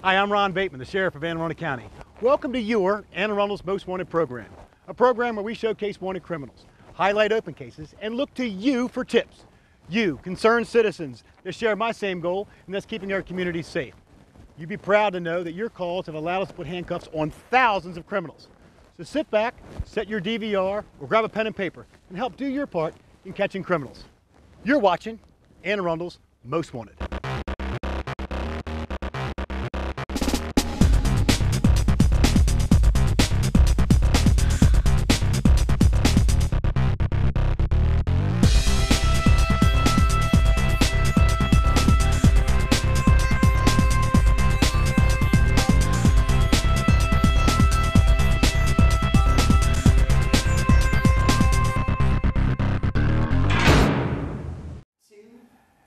Hi, I'm Ron Bateman, the Sheriff of Anne Arundel County. Welcome to your Anne Arundel's Most Wanted program, a program where we showcase wanted criminals, highlight open cases, and look to you for tips. You, concerned citizens that share my same goal, and that's keeping our communities safe. You'd be proud to know that your calls have allowed us to put handcuffs on thousands of criminals. So sit back, set your DVR, or grab a pen and paper, and help do your part in catching criminals. You're watching Anne Arundel's Most Wanted.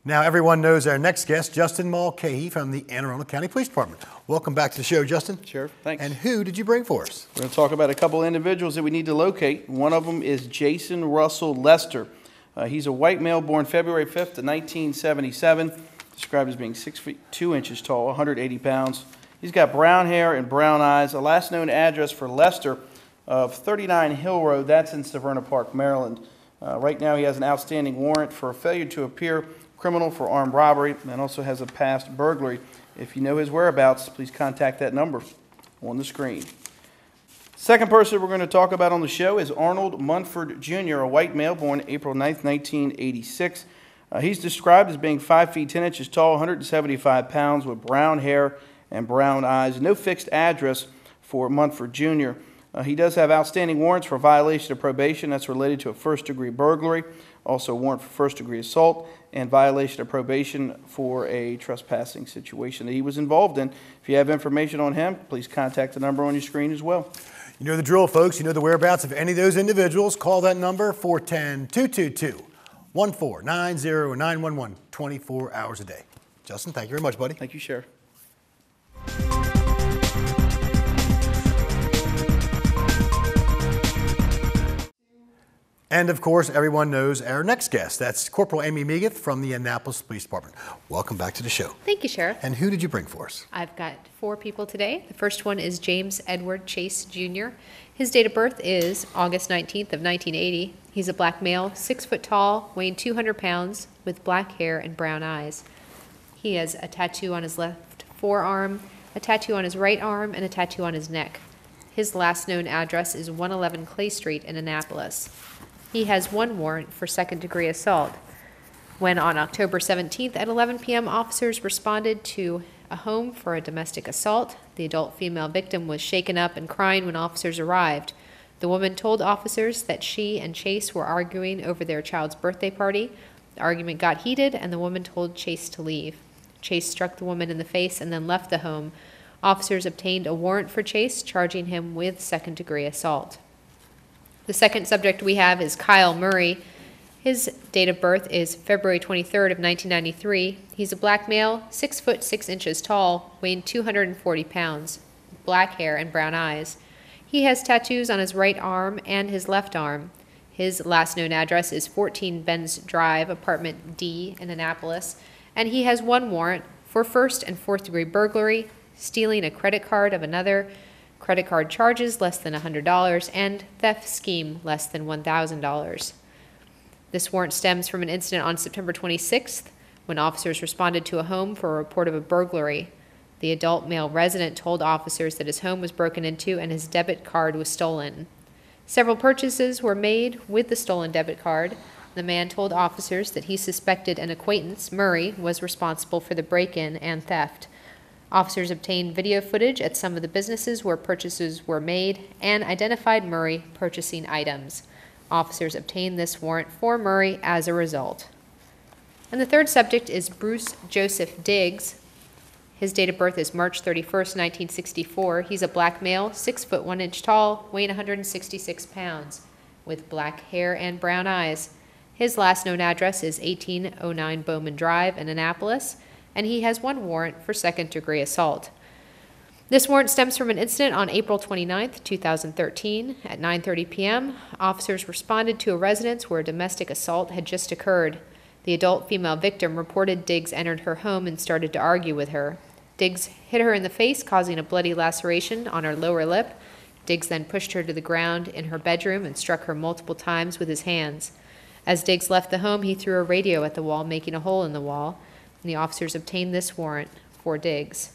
Now everyone knows our next guest, Justin Mulcahy from the Anne Arundel County Police Department. Welcome back to the show, Justin. Sheriff, thanks. And who did you bring for us? We're going to talk about a couple of individuals that we need to locate. One of them is Jason Russell Lester. He's a white male born February 5th of 1977, described as being 6 feet 2 inches tall, 180 pounds. He's got brown hair and brown eyes. A last known address for Lester of 39 Hill Road, that's in Severna Park, Maryland. Right now he has an outstanding warrant for a failure to appear criminal for armed robbery, and also has a past burglary. If you know his whereabouts, please contact that number on the screen. Second person we're going to talk about on the show is Arnold Munford Jr., a white male born April 9th, 1986. He's described as being 5 feet 10 inches tall, 175 pounds, with brown hair and brown eyes. No fixed address for Munford Jr. He does have outstanding warrants for violation of probation. That's related to a first-degree burglary. Also a warrant for first-degree assault and violation of probation for a trespassing situation that he was involved in. If you have information on him, please contact the number on your screen as well. You know the drill, folks. You know the whereabouts of any of those individuals. Call that number, 410-222-1490 or 911, 24 hours a day. Justin, thank you very much, buddy. Thank you, Sheriff. And of course, everyone knows our next guest. That's Corporal Amey Get from the Annapolis Police Department. Welcome back to the show. Thank you, Sheriff. And who did you bring for us? I've got 4 people today. The first one is James Edward Chase Jr. His date of birth is August 19th of 1980. He's a black male, 6 foot tall, weighing 200 pounds, with black hair and brown eyes. He has a tattoo on his left forearm, a tattoo on his right arm, and a tattoo on his neck. His last known address is 111 Clay Street in Annapolis. He has 1 warrant for second-degree assault. When on October 17th at 11 p.m., officers responded to a home for a domestic assault. The adult female victim was shaken up and crying when officers arrived. The woman told officers that she and Chase were arguing over their child's birthday party. The argument got heated, and the woman told Chase to leave. Chase struck the woman in the face and then left the home. Officers obtained a warrant for Chase, charging him with second-degree assault. The second subject we have is Kyle Murray. His date of birth is February 23rd of 1993. He's a black male, 6 foot 6 inches tall, weighing 240 pounds, black hair and brown eyes. He has tattoos on his right arm and his left arm. His last known address is 14 Benz Drive, apartment D in Annapolis, and he has 1 warrant for first and fourth degree burglary, stealing a credit card of another, credit card charges less than $100, and theft scheme less than $1,000. This warrant stems from an incident on September 26th when officers responded to a home for a report of a burglary. The adult male resident told officers that his home was broken into and his debit card was stolen. Several purchases were made with the stolen debit card. The man told officers that he suspected an acquaintance, Murray, was responsible for the break-in and theft. Officers obtained video footage at some of the businesses where purchases were made and identified Murray purchasing items. Officers obtained this warrant for Murray as a result. And the third subject is Bruce Joseph Diggs. His date of birth is March 31st, 1964. He's a black male, 6 foot 1 inch tall, weighing 166 pounds, with black hair and brown eyes. His last known address is 1809 Bowman Drive in Annapolis, and he has 1 warrant for second-degree assault. This warrant stems from an incident on April 29, 2013. At 9:30 p.m., officers responded to a residence where a domestic assault had just occurred. The adult female victim reported Diggs entered her home and started to argue with her. Diggs hit her in the face, causing a bloody laceration on her lower lip. Diggs then pushed her to the ground in her bedroom and struck her multiple times with his hands. As Diggs left the home, he threw a radio at the wall, making a hole in the wall, and the officers obtained this warrant for Diggs.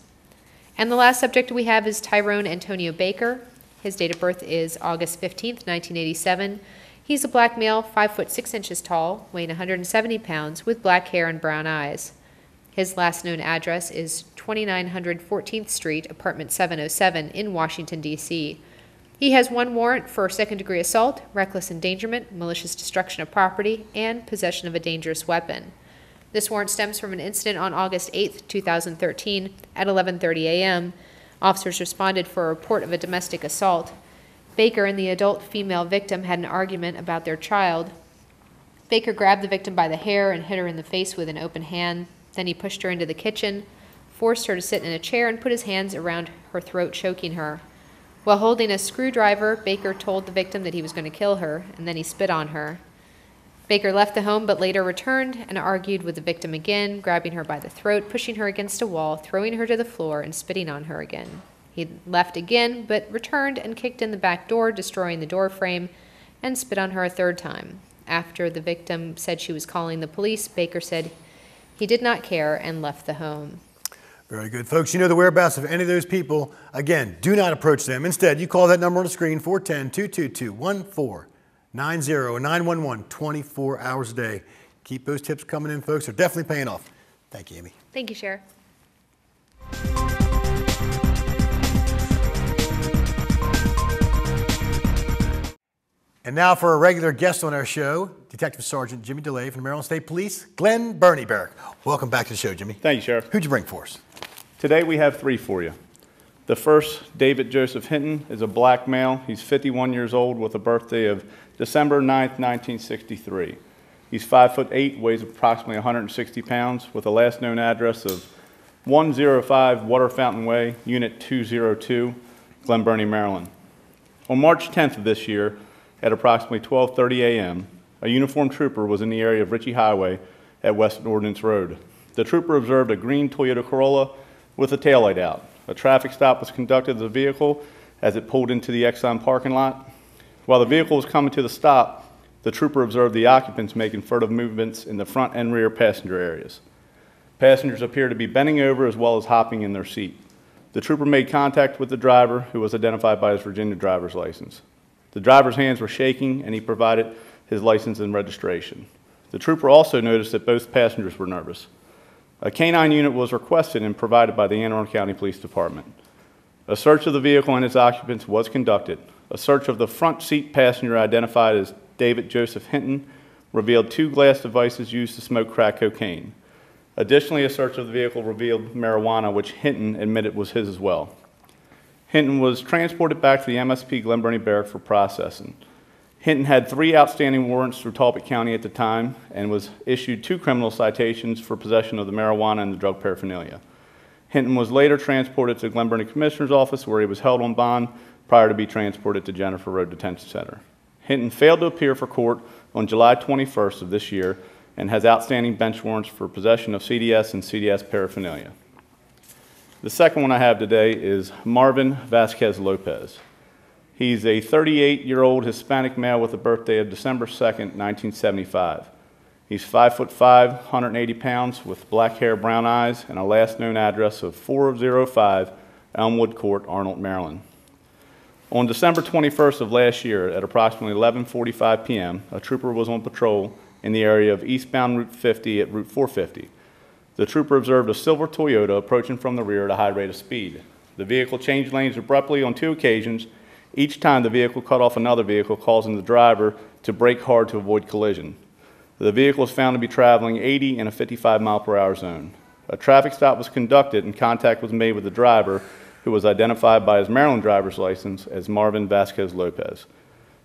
And the last subject we have is Tyrone Antonio Baker. His date of birth is August 15th, 1987. He's a black male, 5 foot 6 inches tall, weighing 170 pounds, with black hair and brown eyes. His last known address is 2900 14th Street, apartment 707 in Washington, D.C. He has one warrant for second-degree assault, reckless endangerment, malicious destruction of property, and possession of a dangerous weapon. This warrant stems from an incident on August 8, 2013 at 11:30 a.m. Officers responded for a report of a domestic assault. Baker and the adult female victim had an argument about their child. Baker grabbed the victim by the hair and hit her in the face with an open hand. Then he pushed her into the kitchen, forced her to sit in a chair, and put his hands around her throat, choking her. While holding a screwdriver, Baker told the victim that he was going to kill her, and then he spit on her. Baker left the home but later returned and argued with the victim again, grabbing her by the throat, pushing her against a wall, throwing her to the floor, and spitting on her again. He left again but returned and kicked in the back door, destroying the door frame, and spit on her a third time. After the victim said she was calling the police, Baker said he did not care and left the home. Very good. Folks, you know the whereabouts of any of those people. Again, do not approach them. Instead, you call that number on the screen, 410-222-1490 or 911, 24 hours a day. Keep those tips coming in, folks. They're definitely paying off. Thank you, Amy. Thank you, Sheriff. And now for a regular guest on our show, Detective Sergeant Jimmy DeLay from the Maryland State Police, Glenn Burney Barrack. Welcome back to the show, Jimmy. Thank you, Sheriff. Who'd you bring for us? Today we have three for you. The first, David Joseph Hinton, is a black male. He's 51 years old with a birthday of December 9th, 1963. He's 5'8", weighs approximately 160 pounds, with a last known address of 105 Water Fountain Way, Unit 202, Glen Burnie, Maryland. On March 10th of this year, at approximately 12:30 a.m., a uniformed trooper was in the area of Ritchie Highway at West Ordnance Road. The trooper observed a green Toyota Corolla with a taillight out. A traffic stop was conducted of the vehicle as it pulled into the Exxon parking lot. While the vehicle was coming to the stop, the trooper observed the occupants making furtive movements in the front and rear passenger areas. Passengers appeared to be bending over as well as hopping in their seat. The trooper made contact with the driver, who was identified by his Virginia driver's license. The driver's hands were shaking, and he provided his license and registration. The trooper also noticed that both passengers were nervous. A canine unit was requested and provided by the Arundel County Police Department. A search of the vehicle and its occupants was conducted. A search of the front seat passenger, identified as David Joseph Hinton, revealed 2 glass devices used to smoke crack cocaine. Additionally, a search of the vehicle revealed marijuana, which Hinton admitted was his as well. Hinton was transported back to the MSP Glen Burnie Barrack for processing. Hinton had 3 outstanding warrants through Talbot County at the time and was issued 2 criminal citations for possession of the marijuana and the drug paraphernalia. Hinton was later transported to the Glen Burnie Commissioner's Office, where he was held on bond prior to be transported to Jennifer Road Detention Center. Hinton failed to appear for court on July 21st of this year and has outstanding bench warrants for possession of CDS and CDS paraphernalia. The second one I have today is Marvin Vasquez Lopez. He's a 38-year-old Hispanic male with a birthday of December 2nd, 1975. He's 5'5", 180 pounds, with black hair, brown eyes, and a last known address of 405 Elmwood Court, Arnold, Maryland. On December 21st of last year, at approximately 11:45 p.m., a trooper was on patrol in the area of eastbound Route 50 at Route 450. The trooper observed a silver Toyota approaching from the rear at a high rate of speed. The vehicle changed lanes abruptly on 2 occasions. Each time, the vehicle cut off another vehicle, causing the driver to brake hard to avoid collision. The vehicle was found to be traveling 80 in a 55-mile-per-hour zone. A traffic stop was conducted and contact was made with the driver, who was identified by his Maryland driver's license as Marvin Vasquez Lopez.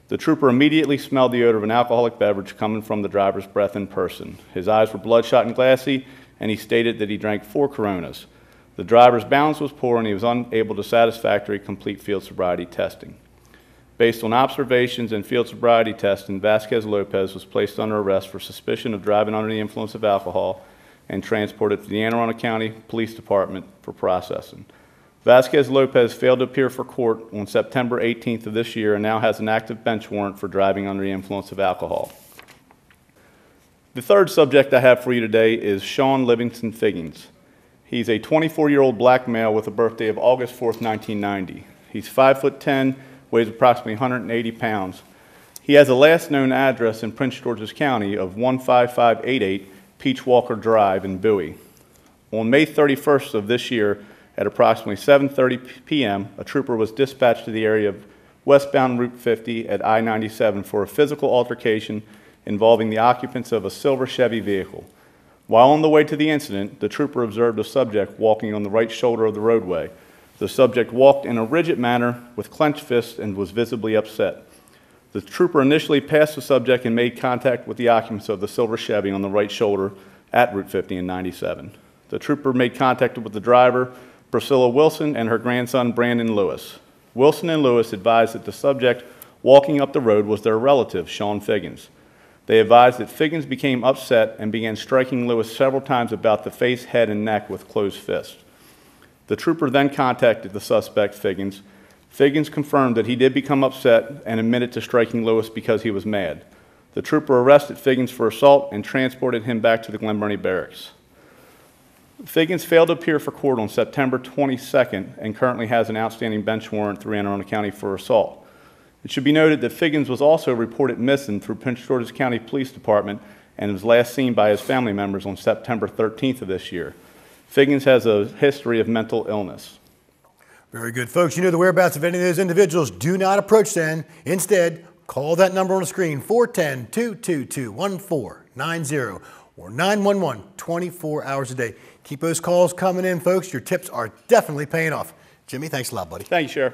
The trooper immediately smelled the odor of an alcoholic beverage coming from the driver's breath and person. His eyes were bloodshot and glassy, and he stated that he drank 4 Coronas. The driver's balance was poor, and he was unable to satisfactorily complete field sobriety testing. Based on observations and field sobriety testing, Vasquez Lopez was placed under arrest for suspicion of driving under the influence of alcohol and transported to the Anne Arundel County Police Department for processing. Vasquez Lopez failed to appear for court on September 18th of this year and now has an active bench warrant for driving under the influence of alcohol. The third subject I have for you today is Sean Livingston Figgins. He's a 24-year-old black male with a birthday of August 4th, 1990. He's 5'10", weighs approximately 180 pounds. He has a last known address in Prince George's County of 15588 Peach Walker Drive in Bowie. On May 31st of this year, at approximately 7:30 p.m., a trooper was dispatched to the area of westbound Route 50 at I-97 for a physical altercation involving the occupants of a silver Chevy vehicle. While on the way to the incident, the trooper observed a subject walking on the right shoulder of the roadway. The subject walked in a rigid manner with clenched fists and was visibly upset. The trooper initially passed the subject and made contact with the occupants of the silver Chevy on the right shoulder at Route 50 and 97. The trooper made contact with the driver, Priscilla Wilson, and her grandson, Brandon Lewis. Wilson and Lewis advised that the subject walking up the road was their relative, Sean Figgins. They advised that Figgins became upset and began striking Lewis several times about the face, head, and neck with closed fists. The trooper then contacted the suspect, Figgins. Figgins confirmed that he did become upset and admitted to striking Lewis because he was mad. The trooper arrested Figgins for assault and transported him back to the Glen Burnie Barracks. Figgins failed to appear for court on September 22nd and currently has an outstanding bench warrant through Anne Arundel County for assault. It should be noted that Figgins was also reported missing through Prince George's County Police Department and was last seen by his family members on September 13th of this year. Figgins has a history of mental illness. Very good, folks. You know the whereabouts of any of those individuals. Do not approach them. Instead, call that number on the screen, 410-222-1490 or 911, 24 hours a day. Keep those calls coming in, folks. Your tips are definitely paying off. Jimmy, thanks a lot, buddy. Thank you, Sheriff.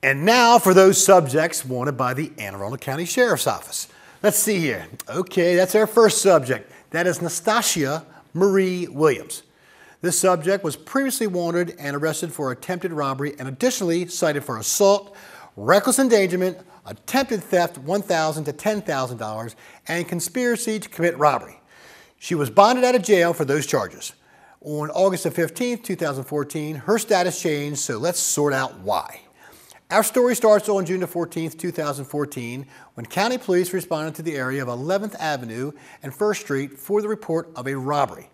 And now for those subjects wanted by the Anne Arundel County Sheriff's Office. Let's see here. Okay, that's our first subject. That is Nastasia Marie Williams. This subject was previously wanted and arrested for attempted robbery and additionally cited for assault, reckless endangerment, attempted theft $1,000 to $10,000, and conspiracy to commit robbery. She was bonded out of jail for those charges. On August 15, 2014, her status changed, so let's sort out why. Our story starts on June 14, 2014, when County Police responded to the area of 11th Avenue and 1st Street for the report of a robbery.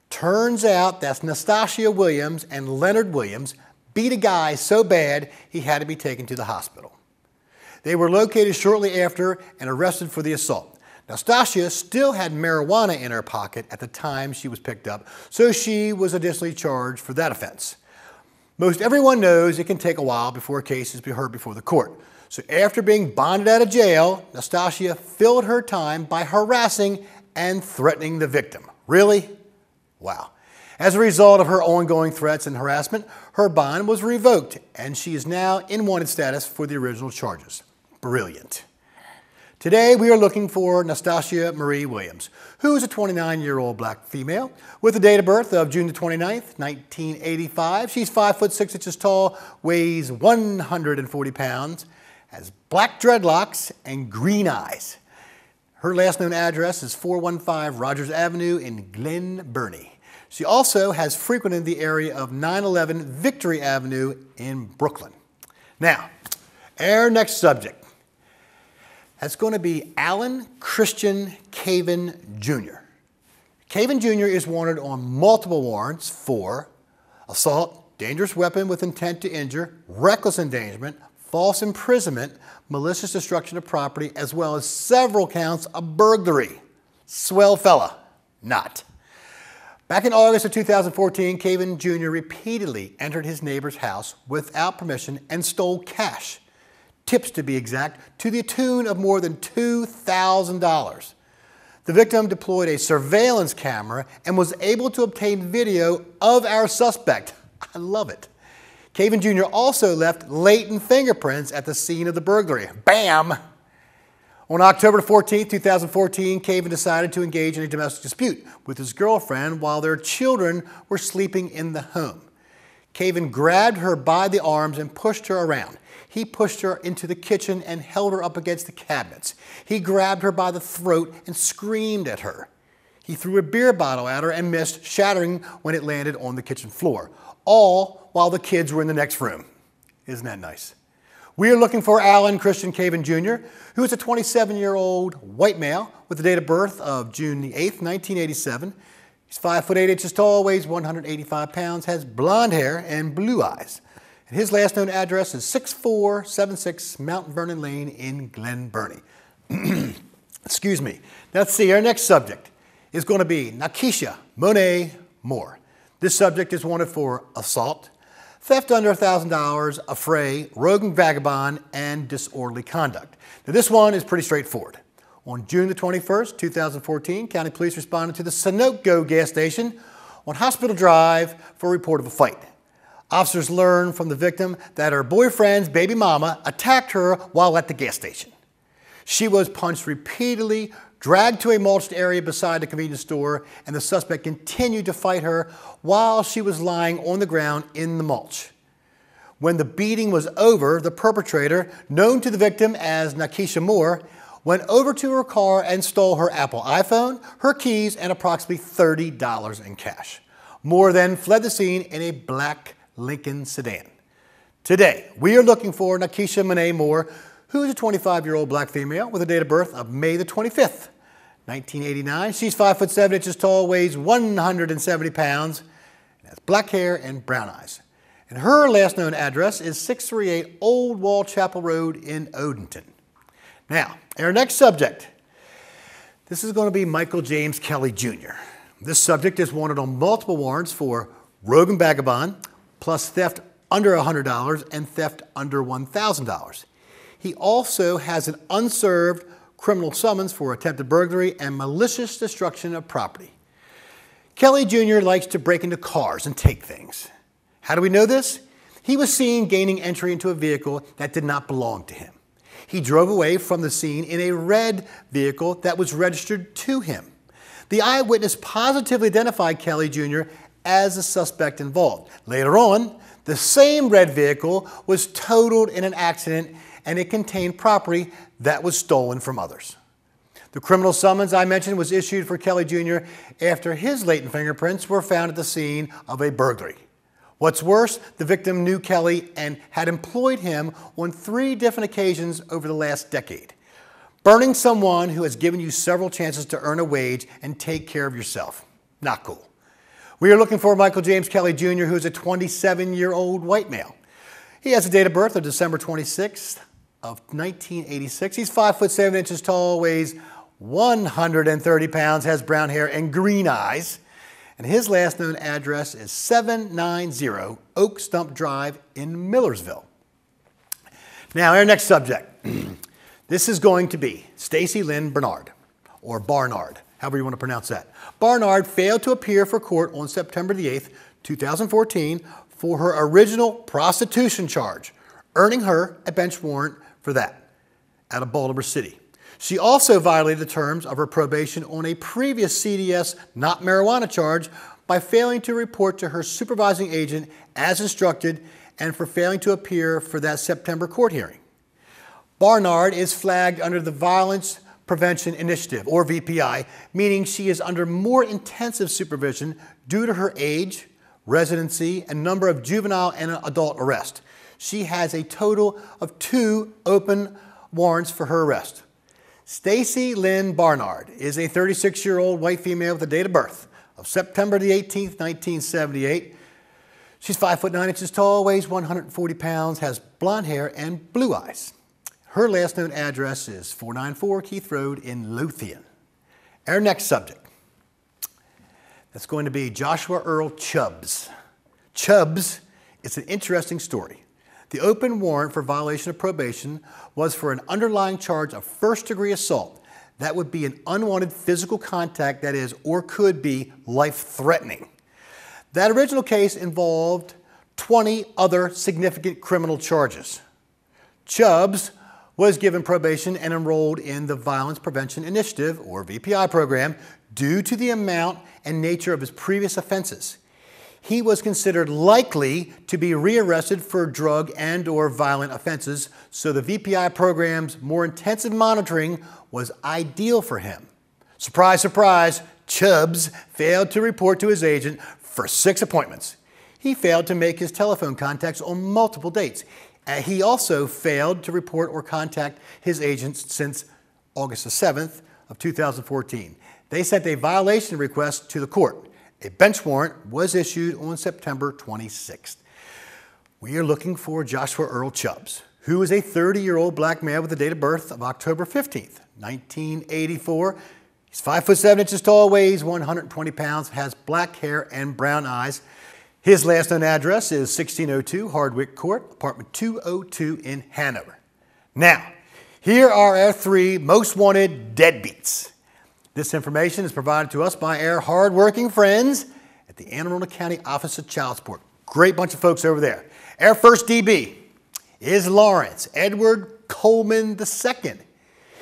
Turns out that Nastasia Williams and Leonard Williams beat a guy so bad he had to be taken to the hospital. They were located shortly after and arrested for the assault. Nastasia still had marijuana in her pocket at the time she was picked up, so she was additionally charged for that offense. Most everyone knows it can take a while before a case is heard before the court. So after being bonded out of jail, Nastasia filled her time by harassing and threatening the victim. Really? Wow. As a result of her ongoing threats and harassment, her bond was revoked and she is now in wanted status for the original charges. Brilliant. Today we are looking for Nastasia Marie Williams, who is a 29-year-old black female with a date of birth of June 29th, 1985. She's 5'6" tall, weighs 140 pounds, has black dreadlocks and green eyes. Her last known address is 415 Rogers Avenue in Glen Burnie. She also has frequented the area of 911 Victory Avenue in Brooklyn. Now, our next subject. That's going to be Alan Christian Caven Jr. Caven Jr. is wanted on multiple warrants for assault, dangerous weapon with intent to injure, reckless endangerment, false imprisonment, malicious destruction of property, as well as several counts of burglary. Swell fella. Not. Back in August of 2014, Caven Jr. repeatedly entered his neighbor's house without permission and stole cash. Tips to be exact, to the tune of more than $2,000. The victim deployed a surveillance camera and was able to obtain video of our suspect. I love it. Caven Jr. also left latent fingerprints at the scene of the burglary. Bam! On October 14, 2014, Caven decided to engage in a domestic dispute with his girlfriend while their children were sleeping in the home. Caven grabbed her by the arms and pushed her around. He pushed her into the kitchen and held her up against the cabinets. He grabbed her by the throat and screamed at her. He threw a beer bottle at her and missed, shattering when it landed on the kitchen floor, all while the kids were in the next room. Isn't that nice? We are looking for Alan Christian Caven Jr., who is a 27-year-old white male with the date of birth of June the 8th, 1987. He's 5 foot 8 inches tall, weighs 185 pounds, has blonde hair and blue eyes. And his last known address is 6476 Mount Vernon Lane in Glen Burnie. Excuse me. Now let's see, our next subject is going to be Nakisha Monet Moore. This subject is wanted for assault, theft under $1,000, affray, rogue and vagabond, and disorderly conduct. Now this one is pretty straightforward. On June the 21st, 2014, County Police responded to the Sunoco gas station on Hospital Drive for a report of a fight. Officers learned from the victim that her boyfriend's baby mama attacked her while at the gas station. She was punched repeatedly, dragged to a mulched area beside the convenience store, and the suspect continued to fight her while she was lying on the ground in the mulch. When the beating was over, the perpetrator, known to the victim as Nakisha Moore, went over to her car and stole her Apple iPhone, her keys, and approximately $30 in cash. Moore then fled the scene in a black Lincoln sedan. Today, we are looking for Nakisha Monet Moore, who is a 25-year-old black female with a date of birth of May the 25th, 1989. She's 5 foot 7 inches tall, weighs 170 pounds, and has black hair and brown eyes. And her last known address is 638 Old Wall Chapel Road in Odenton. Now, our next subject. This is going to be Michael James Kelley Jr. This subject is wanted on multiple warrants for rogue and vagabond, plus theft under $100 and theft under $1,000. He also has an unserved criminal summons for attempted burglary and malicious destruction of property. Kelley Jr. likes to break into cars and take things. How do we know this? He was seen gaining entry into a vehicle that did not belong to him. He drove away from the scene in a red vehicle that was registered to him. The eyewitness positively identified Kelley Jr. as the suspect involved. Later on, the same red vehicle was totaled in an accident, and it contained property that was stolen from others. The criminal summons I mentioned was issued for Kelley Jr. after his latent fingerprints were found at the scene of a burglary. What's worse, the victim knew Kelley and had employed him on 3 different occasions over the last decade. Burning someone who has given you several chances to earn a wage and take care of yourself. Not cool. We are looking for Michael James Kelley Jr., who is a 27-year-old white male. He has a date of birth of December 26th of 1986. He's 5 foot 7 inches tall, weighs 130 pounds, has brown hair and green eyes. And his last known address is 790 Oak Stump Drive in Millersville. Now, our next subject. This is going to be Stacy Lynn Barnard, or Barnard, however you want to pronounce that. Barnard failed to appear for court on September the 8th, 2014, for her original prostitution charge, earning her a bench warrant for that out of Baltimore City. She also violated the terms of her probation on a previous CDS not marijuana charge by failing to report to her supervising agent as instructed and for failing to appear for that September court hearing. Barnard is flagged under the Violence Prevention Initiative, or VPI, meaning she is under more intensive supervision due to her age, residency, and number of juvenile and adult arrests. She has a total of 2 open warrants for her arrest. Stacy Lynn Barnard is a 36-year-old white female with a date of birth of September the 18th, 1978. She's 5 foot 9 inches tall, weighs 140 pounds, has blonde hair and blue eyes. Her last known address is 494 Keith Road in Lothian. Our next subject, that's going to be Joshua Earl Chubbs. Chubbs is an interesting story. The open warrant for violation of probation was for an underlying charge of first-degree assault. That would be an unwanted physical contact that is or could be life-threatening. That original case involved 20 other significant criminal charges. Chubbs was given probation and enrolled in the Violence Prevention Initiative, or VPI program, due to the amount and nature of his previous offenses. he was considered likely to be rearrested for drug and or violent offenses, so the VPI program's more intensive monitoring was ideal for him. Surprise, surprise, Chubbs failed to report to his agent for 6 appointments. He failed to make his telephone contacts on multiple dates. He also failed to report or contact his agents since August the 7th of 2014. They sent a violation request to the court. A bench warrant was issued on September 26th. We are looking for Joshua Earl Chubbs, who is a 30-year-old black male with a date of birth of October 15th, 1984. He's 5'7" tall, weighs 120 pounds, has black hair and brown eyes. His last known address is 1602 Hardwick Court, apartment 202 in Hanover. Now, here are our 3 most wanted deadbeats. This information is provided to us by our hardworking friends at the Anne Arundel County Office of Child Support. Great bunch of folks over there. Our first DB is Lawrence Edward Coleman II.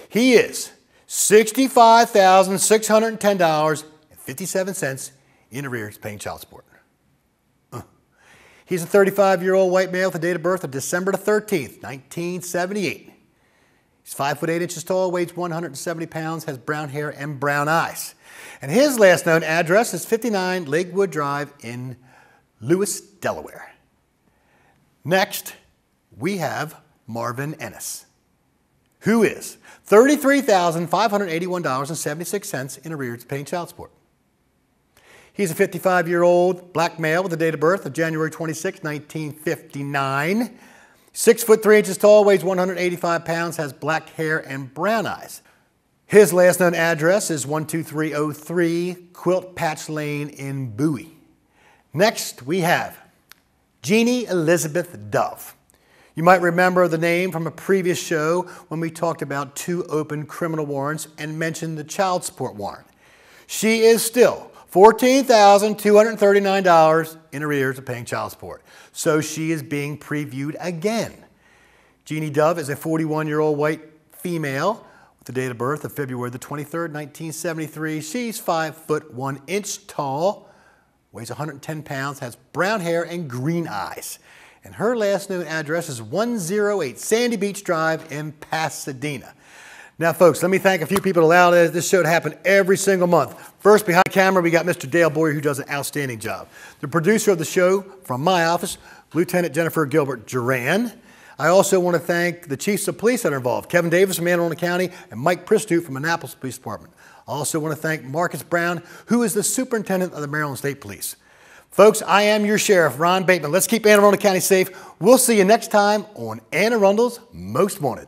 He is $65,610.57 in arrears paying child support. He's a 35-year-old white male with a date of birth of December the 13th, 1978. He's 5'8" tall, weighs 170 pounds, has brown hair and brown eyes. And his last known address is 59 Lakewood Drive in Lewis, Delaware. Next, we have Marvin Ennis, who is $33,581.76 in arrears paying child support. He's a 55-year-old black male with a date of birth of January 26, 1959. 6'3" tall, weighs 185 pounds, has black hair and brown eyes. His last known address is 12303 Quilt Patch Lane in Bowie. Next, we have Jeanne Elizabeth Duff. You might remember the name from a previous show when we talked about 2 open criminal warrants and mentioned the child support warrant. She is still $14,239 in arrears of paying child support. So she is being previewed again. Jeanne Dove is a 41-year-old white female with the date of birth of February the 23rd, 1973. She's 5'1" tall, weighs 110 pounds, has brown hair and green eyes. And her last known address is 108 Sandy Beach Drive in Pasadena. Now, folks, let me thank a few people that allow this show to happen every single month. First, behind camera, we got Mr. Dale Boyer, who does an outstanding job. The producer of the show from my office, Lieutenant Jennifer Gilbert Duran. I also want to thank the chiefs of police that are involved, Kevin Davis from Anne Arundel County and Mike Pristu from Annapolis Police Department. I also want to thank Marcus Brown, who is the superintendent of the Maryland State Police. Folks, I am your sheriff, Ron Bateman. Let's keep Anne Arundel County safe. We'll see you next time on Anne Arundel's Most Wanted.